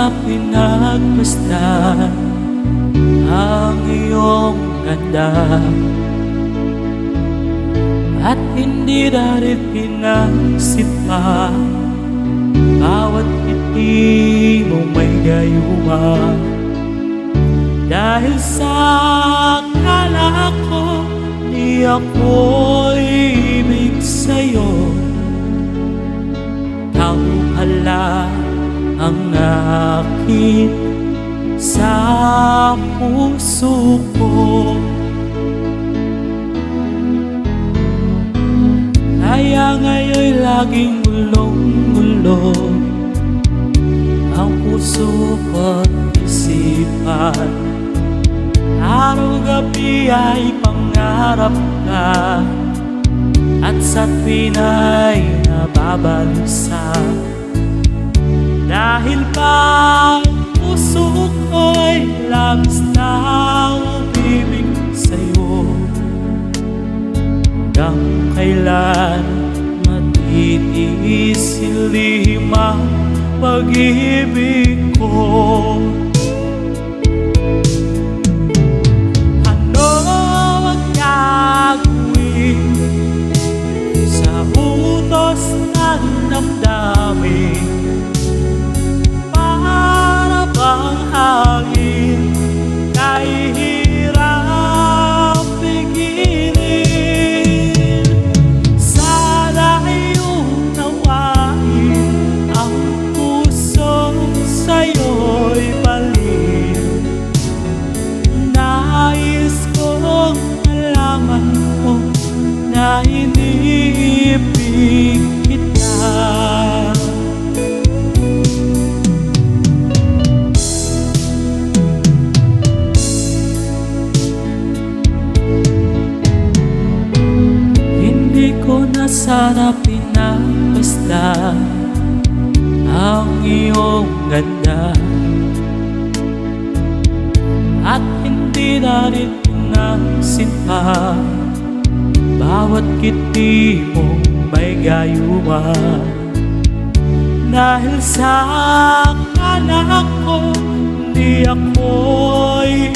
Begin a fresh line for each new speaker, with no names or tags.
sana pinagmasdan ang iyong ganda at hindi dahil pinagsipa bawat ngiti mo may gayuma. Dahil sa akala ko di ako ibig sa'yo, ikaw pala ang nakit sa puso ko. Kaya ngayon'y laging gulong-gulong ang puso ko't isipan. Araw-gabi ay pangarap ka at sa tuwin ay nababalisa. Dahil pa puso ko'y labis na umibig sa'yo, hanggang kailan matitiis silihim ang pag-ibig ko. Ano ang gagawin sa utos ng damdamin? Para bang hangin kay hirap pigilin? Sana unawain ang puso sa'yo'y balik. Nais kong malaman mo na iniibig kita. Hindi ko na sana pinagmasdan ang iyong ganda at hindi na rin pinansin pa bawat ngiti mo may gayuma. Dahil sa akala ko di ako'y